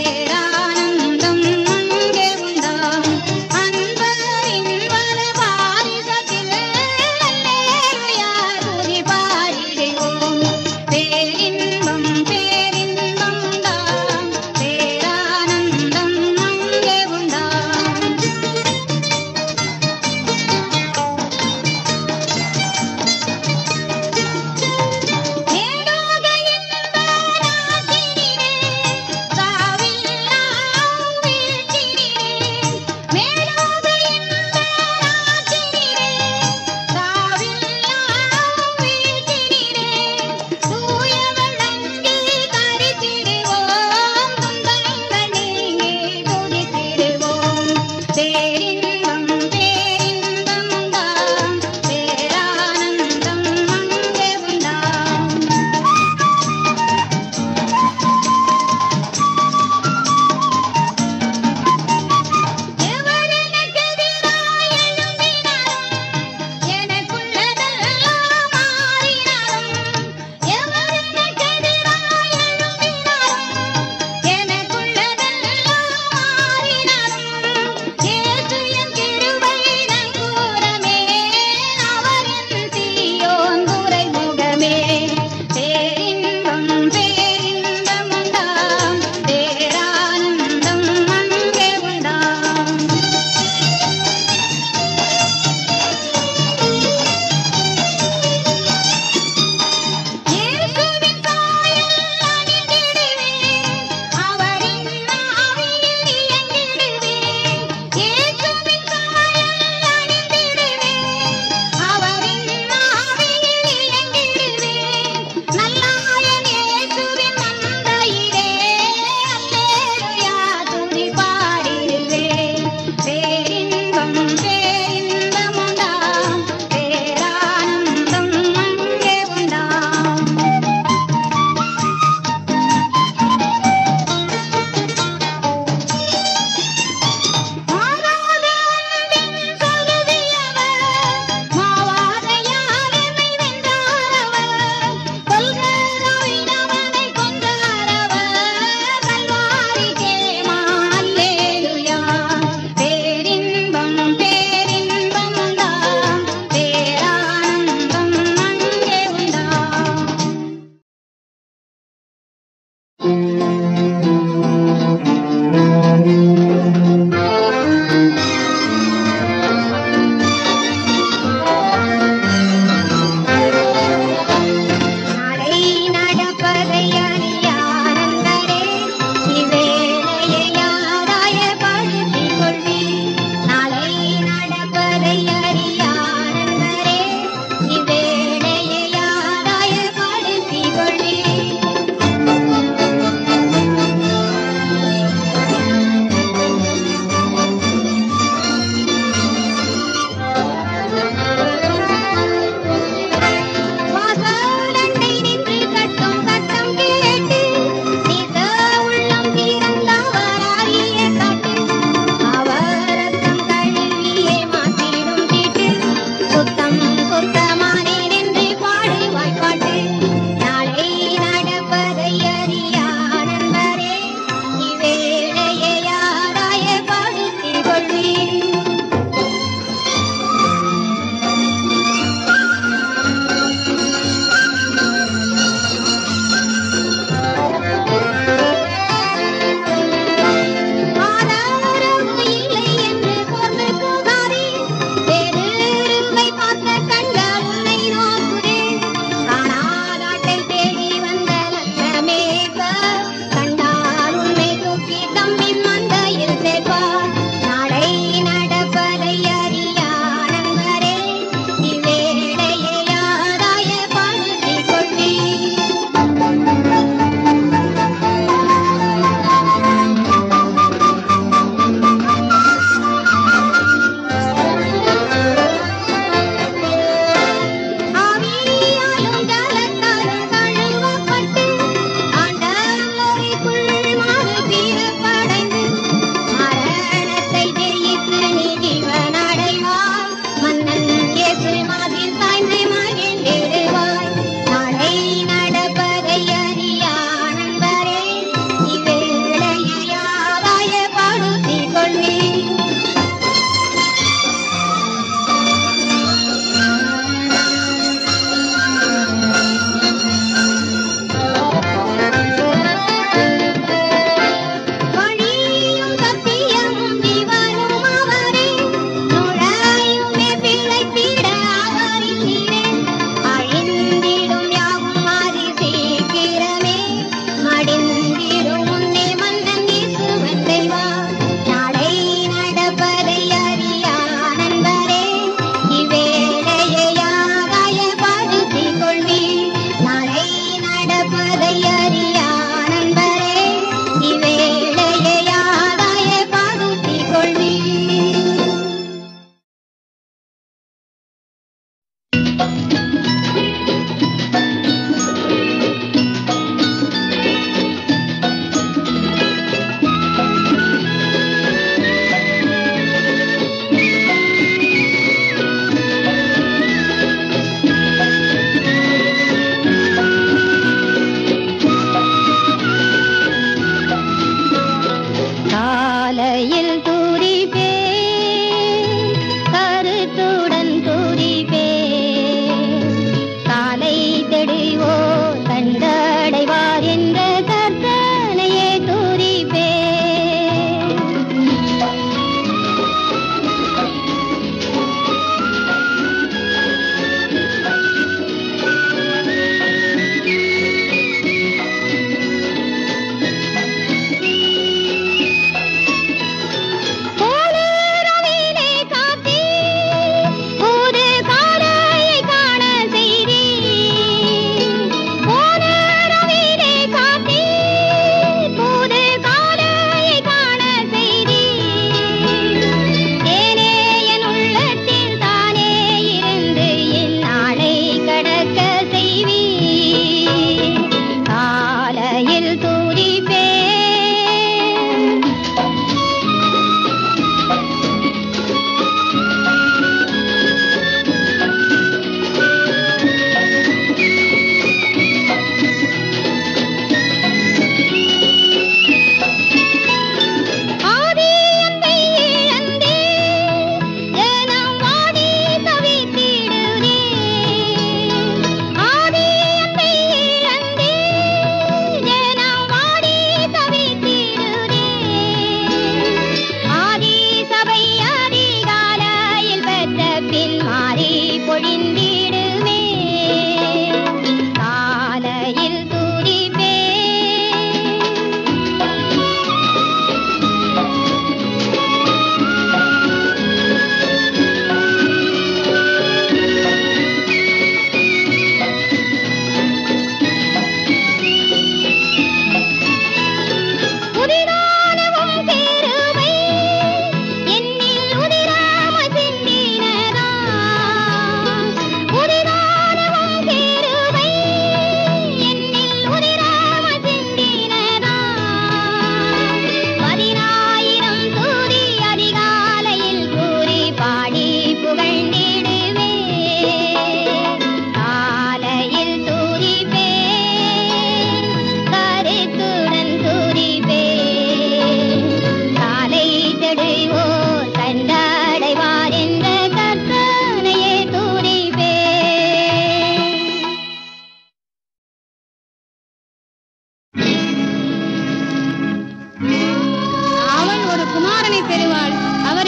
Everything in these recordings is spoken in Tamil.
பேரானந்தம் அங்கே உண்டாம் அன்பரின்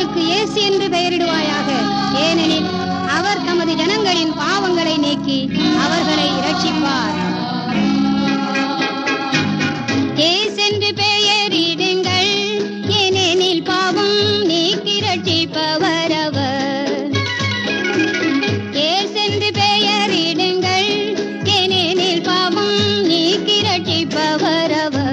அவருக்கு இயேசு என்று பெயரிடுவாயாக. ஏனெனில் அவர் தமது ஜனங்களின் பாவங்களை நீக்கி அவர்களை இரட்சிப்பார். இயேசு என்று பெயரிடுங்கள், ஏனெனில் பாவம் நீக்கி இரட்சிப்பவர் அவர். இயேசு என்று பெயரிடுங்கள், ஏனெனில் பாவம் நீக்கி இரட்சிப்பவர் அவர்.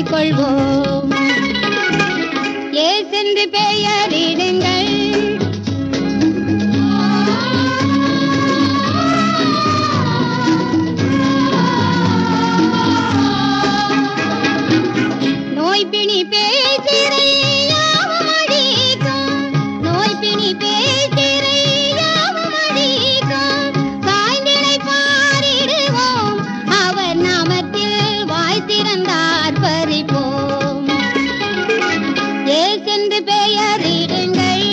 கொள்வோம். இயேசு என்று பெயரிடுங்கள், நோய் பிணி பேசிறை யாவும் அழிக்கும், நோய் பிணி பேசிறை யாவும் அழிக்கும். சாய்ந்திடை பாரிடுவோம், அவர் நாமத்தில் வாய் திறந்தார் பறிப்போம். இயேசு என்று பெயரிடுங்கள்,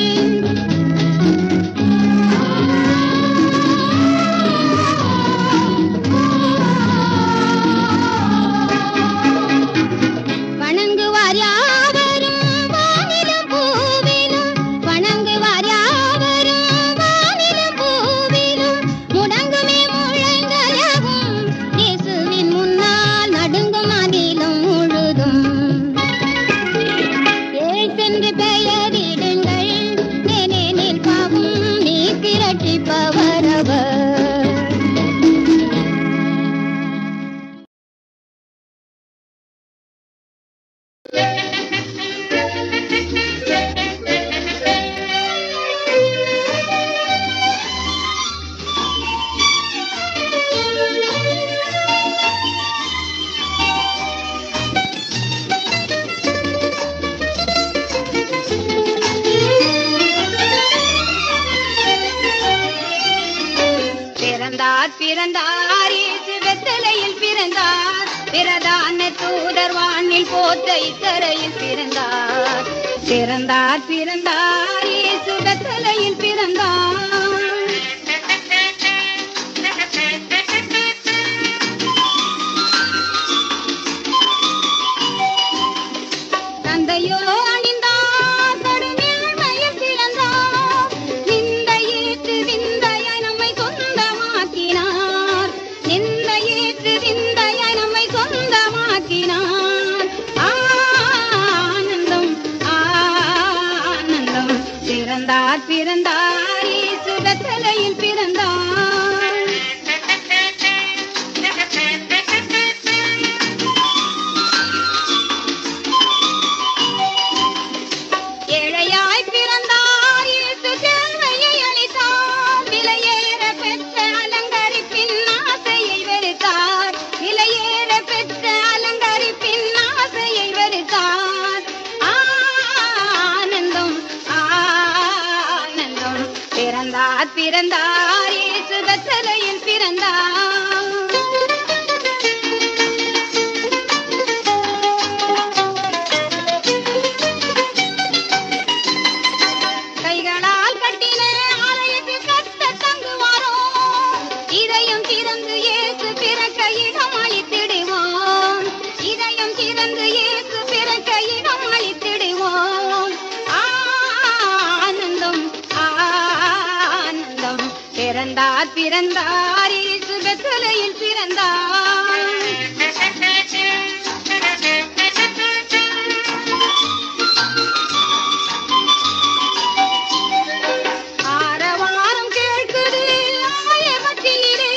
வணங்குவார் யாவரும் வானிலும் பூவிலும், வணங்குவார் யாவரும் வானிலும் பூவிலும். முடங்குமே முழங்கலவும் இயேசுவின் முன்னால் நடுங்கும் அகிலம் முழுதும். இயேசு என்று பெயரிடுங்கள், ஏனெனில் பாவம் நீக்கி இரட்சிப்பவர் அவர். பிறந்தார் இயேசு பெத்தலேயில் பிறந்தார், பிரதான தூதர் வானில் போற்ற இக்கரையில் பிறந்தார். பிறந்தார் இயேசு பெத்தலேயில் பிறந்தார். தந்தையோ அணிந்தார் கடுமேன்மையில் பிறந்தார், நிந்தையேற்று விந்தையாய் நம்மை சொந்தமாக்கினார், நிந்தையேற்று விந்தையாய் நம்மை சொந்தமாக்கினார். ஆனந்தம் ஆனந்தம், பிறந்தார் இயேசு பெத்தலேயில் பிறந்தார். ஏழையாய் பிறந்தார் இயேசு கேள்வியை அளித்தார், விலையேற பெற்ற அலங்கரிப்பின் ஆசையை வெறுத்தார், விலையேற பெற்ற அலங்கரிப்பின் ஆசையை வெறுத்தார். ஆனந்தம் ஆனந்தம், பிறந்தார் இயேசு பெத்தலேயில் பிறந்தார். கைகளால் கட்டின ஆலயத்தில் கர்த்தர் தங்குவாரோ, இதயம் திற பிறந்தார், இயேசு பெத்லகேமில் பிறந்தார். ஆரவாரம் கேட்குது ஆலய மத்தியிலே,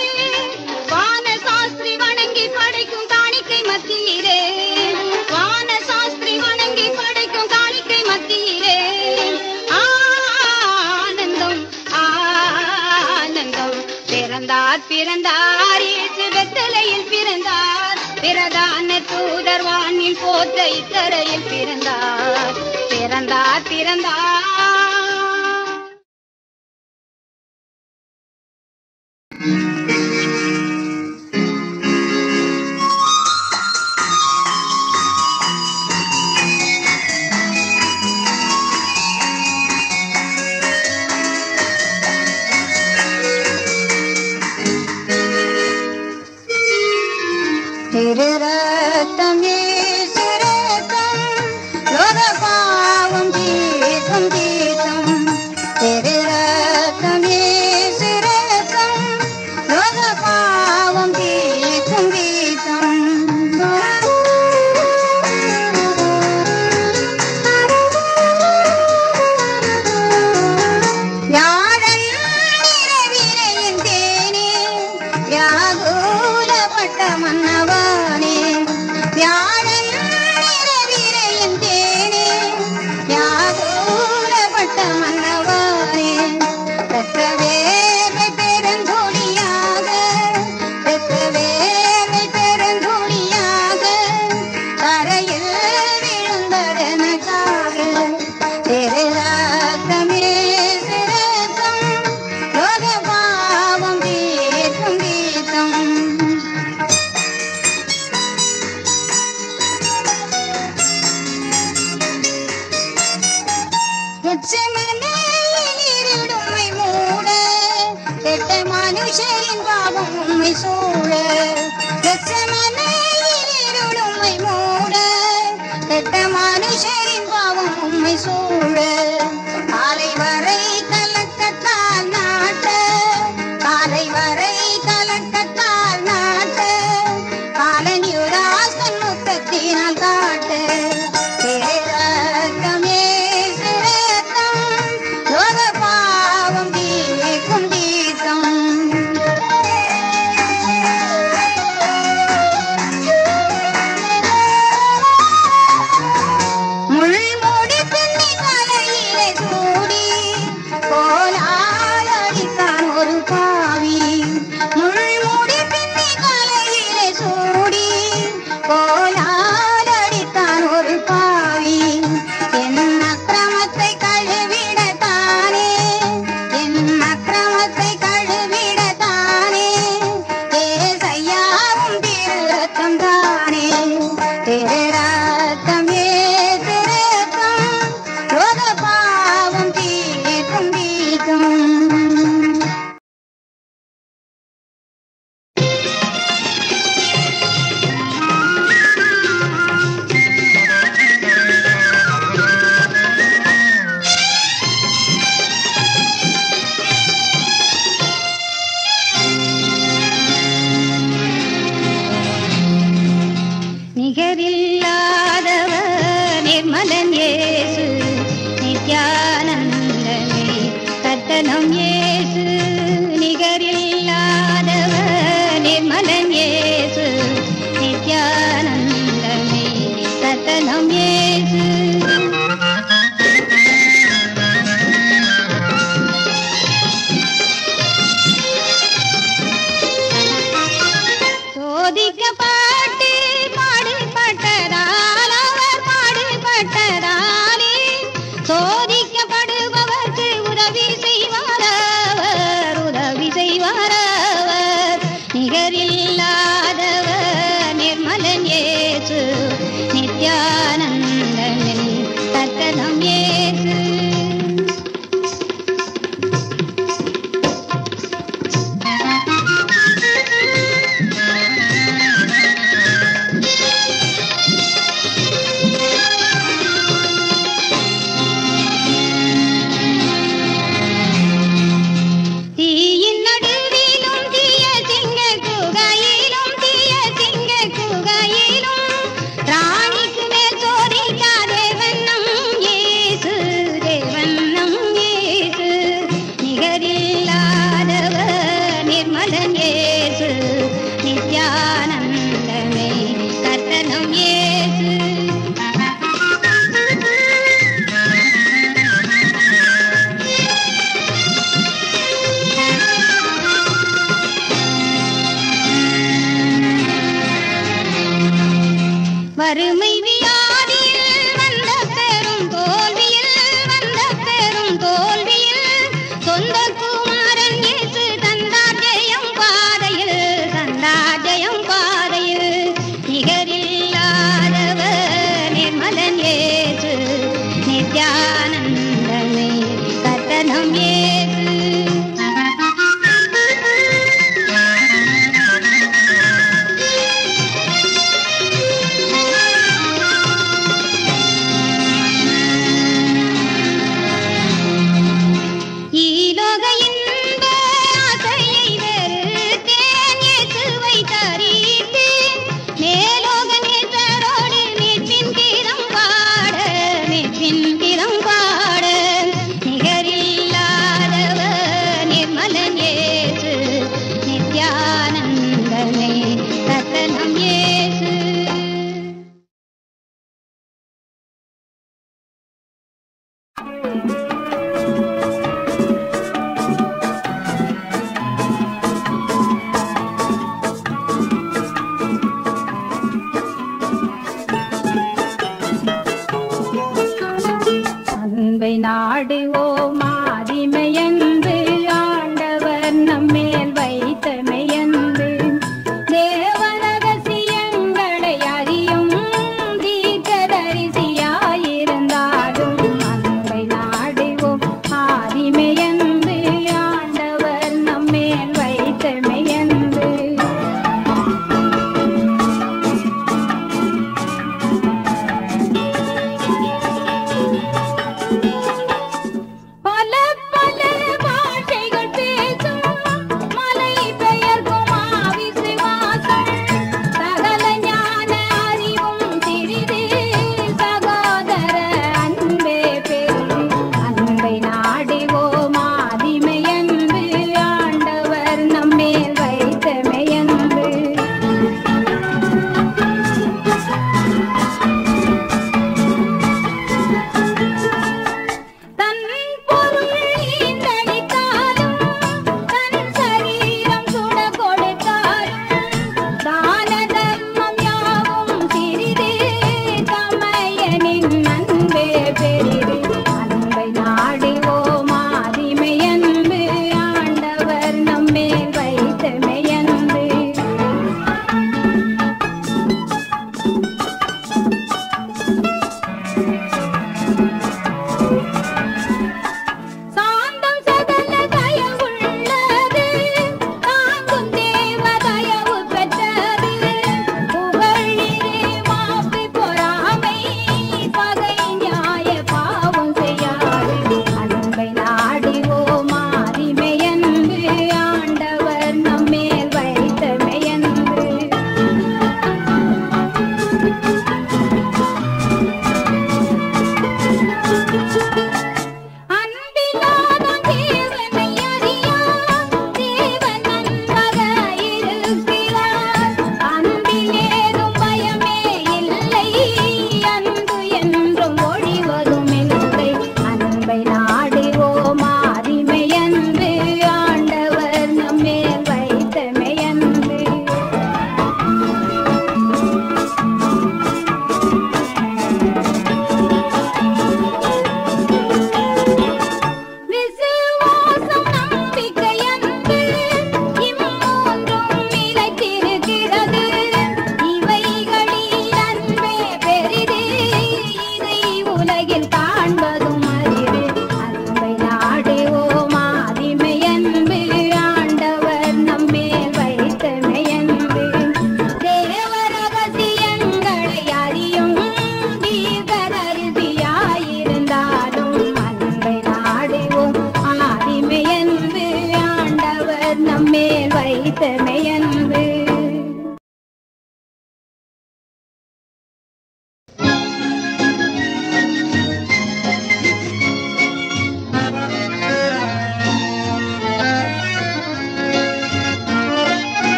வான சாஸ்திரி வணங்கி படைக்கும் காணிக்கை மத்தியிலே, வான சாஸ்திரி வணங்கி படைக்கும் காணிக்கை மத்தியிலே ஆனந்தம் ஆனந்தம். பிறந்தார் பிறந்தார், இயேசு பெத்லகேமில் பிறந்தார். பிரதான தூதர் வானில் போற்ற இக்கரையில் பிறந்தார். பிறந்தார் பிறந்தார். திரு ரத்தம் இயேசு ரத்தம், லோக பாவம் தீர்க்கும் தீர்த்தம். திரு ரத்தம் இயேசு ரத்தம், லோக பாவம் தீர்க்கும் தீர்த்தம். யாழன் இரவிரையின் தேனே, யாகூலப்பட்ட மன்னவானே. யாழன் இரவிரையின் தேனே, யாகூலப்பட்ட மன்னவானே. பெற்ற வேலை பெருந்தொழியாக, பெற்ற வேலை பெருந்தொழியாக, தரையில் விழுந்ததனக்காக. திரு ரத்தம் இயேசு ரத்தம், லோக பாவம் தீர்க்கும் தீர்த்தம். இருடுமை மூட, கெட்ட மனுஷரின் பாவம் உம்மை சூழ. இருடுமை மூட, கெட்ட மனுஷரின் பாவம் உம்மை சூழ. காலை வரை கலக்கத்தால் நாட்ட, காலை வரை கலக்கத்தால் நாட்ட, காலன் யுவராஜ் தன் முத்தத்தினால் காட்ட. திரு ரத்தம் இயேசு ரத்தம், லோக பாவம் தீர்க்கும் தீர்த்தம். முள்முடி பின்னி தலையிலே சூடி, கோலால் அடித்தான் ஒரு பாவி. முள்முடி பின்னி தலையிலே சூடி, கோலால் அடித்தான் ஒரு பாவி. என் அக்கிரமத்தை கழுவிடத்தானே, என் அக்கிரமத்தை கழுவிடத்தானே, ஏசையாவும் திரு ரத்தம் தானே. திரு ரத்தம் இயேசு ரத்தம், லோக பாவம் தீர்க்கும் தீர்த்தம். நிகரில்லாதவர் நிர்மலன் இயேசு, நித்யானந்தமே கர்த்தனம் இயேசு. நிகரில்லாதவர் நிர்மலன் இயேசு, நித்யானந்தமே கர்த்தனம் இயேசு. சோதிக்கப்பட்டு பாடுபட்டதால், அவர் பாடுபட்டதாலே சோதிக்கப்படுபவர்க்கு உதவி செய்வாரவர், உதவி செய்வாரவர். நிகரில்லாதவர் நிர்மலன் இயேசு, நித்யானந்தமே கர்த்தனம் இயேசு. தீயின் நடுவே நித்யா